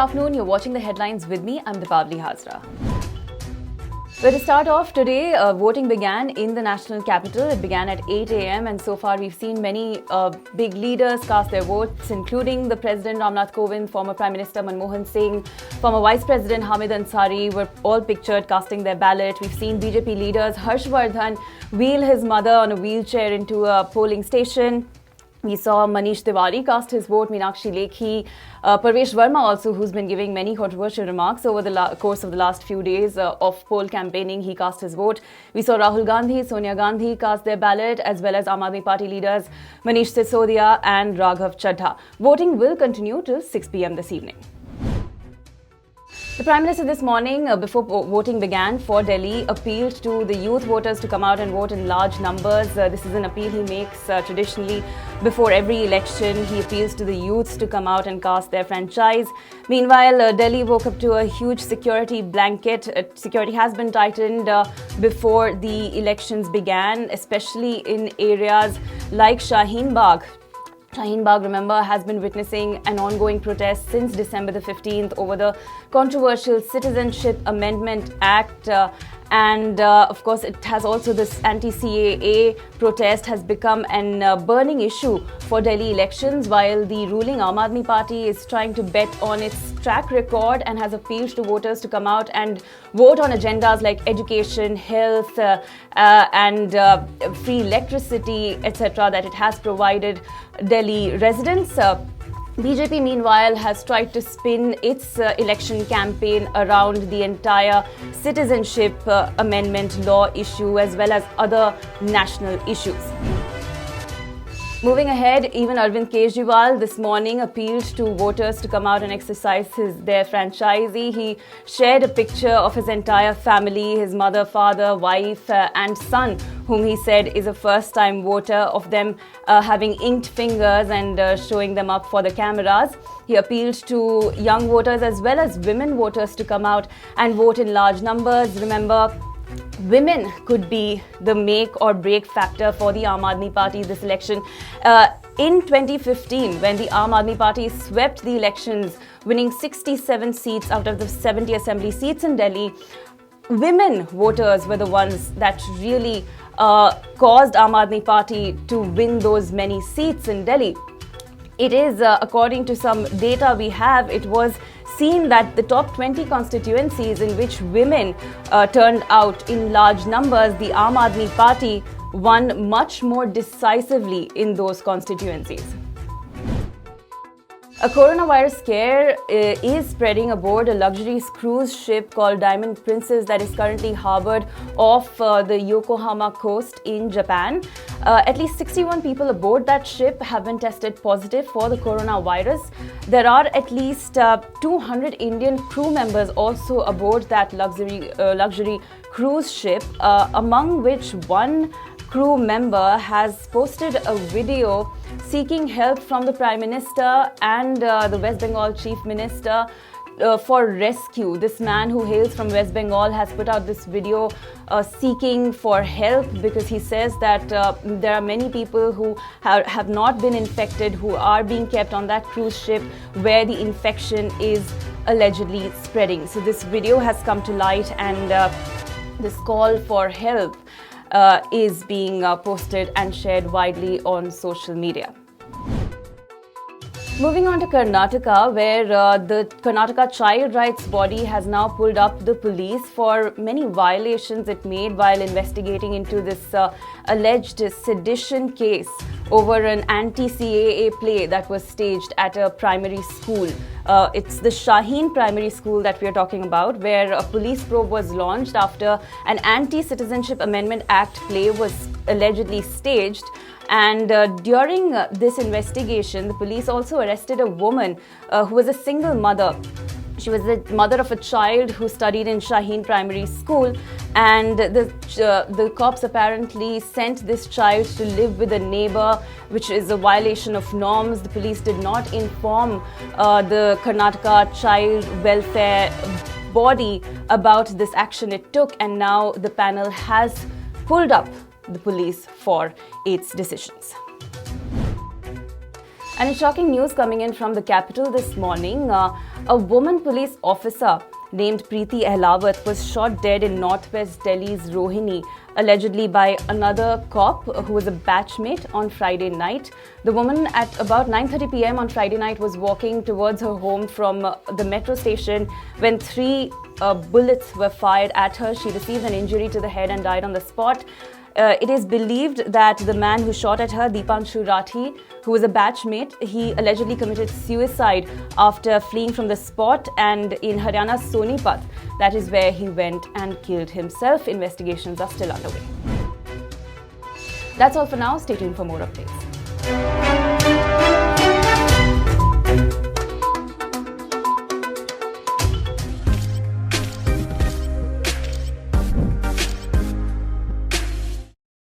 afternoon. You're watching the headlines with me. I'm Deepavali Hazra. Well, to start off today, voting began in the national capital. It began at 8 a.m. and so far we've seen many big leaders cast their votes, including the President Ramnath Kovind, former Prime Minister Manmohan Singh, former Vice President Hamid Ansari were all pictured casting their ballot. We've seen BJP leaders Harsh Vardhan wheel his mother on a wheelchair into a polling station. We saw Manish Tiwari cast his vote, Meenakshi Lekhi, Parvesh Verma also, who's been giving many controversial remarks over the course of the last few days of poll campaigning. He cast his vote. We saw Rahul Gandhi, Sonia Gandhi cast their ballot, as well as Aam Aadmi Party leaders Manish Sisodia and Raghav Chadha. Voting will continue till 6 p.m. this evening. The Prime Minister this morning, before voting began for Delhi, appealed to the youth voters to come out and vote in large numbers. This is an appeal he makes traditionally before every election. He appeals to the youths to come out and cast their franchise. Meanwhile, Delhi woke up to a huge security blanket. Security has been tightened before the elections began, especially in areas like Shaheen Bagh. Shaheen Bagh, remember, has been witnessing an ongoing protest since December the 15th over the controversial Citizenship Amendment Act. Of course, it has also this anti-CAA protest has become an burning issue for Delhi elections, while the ruling Aam Aadmi Party is trying to bet on its track record and has appealed to voters to come out and vote on agendas like education, health and free electricity, etc. that it has provided Delhi residents. BJP, meanwhile, has tried to spin its election campaign around the entire citizenship amendment law issue as well as other national issues. Moving ahead, even Arvind Kejriwal this morning appealed to voters to come out and exercise their franchise. He shared a picture of his entire family, his mother, father, wife and son, whom he said is a first-time voter, of them having inked fingers and showing them up for the cameras. He appealed to young voters as well as women voters to come out and vote in large numbers. Remember, women could be the make or break factor for the Aam Aadmi Party this election. In 2015, when the Aam Aadmi Party swept the elections, winning 67 seats out of the 70 assembly seats in Delhi, women voters were the ones that really caused Aam Aadmi Party to win those many seats in Delhi. It is, according to some data we have, it was seen that the top 20 constituencies in which women turned out in large numbers, the Aam Aadmi Party won much more decisively in those constituencies. A coronavirus scare is spreading aboard a luxury cruise ship called Diamond Princess that is currently harbored off the Yokohama coast in Japan. At least 61 people aboard that ship have been tested positive for the coronavirus. There are at least 200 Indian crew members also aboard that luxury cruise ship, among which one crew member has posted a video seeking help from the Prime Minister and the West Bengal Chief Minister for rescue. This man who hails from West Bengal has put out this video seeking for help because he says that there are many people who have not been infected who are being kept on that cruise ship where the infection is allegedly spreading. So this video has come to light and this call for help is being posted and shared widely on social media. Moving on to Karnataka, where the Karnataka Child Rights Body has now pulled up the police for many violations it made while investigating into this alleged sedition case over an anti-CAA play that was staged at a primary school. It's the Shaheen Primary School that we are talking about, where a police probe was launched after an Anti-Citizenship Amendment Act play was allegedly staged. And during this investigation, the police also arrested a woman who was a single mother. She was the mother of a child who studied in Shaheen Primary School, and the cops apparently sent this child to live with a neighbor, which is a violation of norms. The police did not inform the Karnataka Child Welfare Body about this action it took, and now the panel has pulled up the police for its decisions. And it's shocking news coming in from the capital this morning. A woman police officer named Preeti Ahlawat was shot dead in northwest Delhi's Rohini, allegedly by another cop who was a batchmate on Friday night. The woman at about 9:30 p.m. on Friday night was walking towards her home from the metro station when three bullets were fired at her. She received an injury to the head and died on the spot. It is believed that the man who shot at her, Deepanshu Rathi, who was a batchmate, he allegedly committed suicide after fleeing from the spot, and in Haryana's Sonipat, that is where he went and killed himself. Investigations are still underway. That's all for now. Stay tuned for more updates.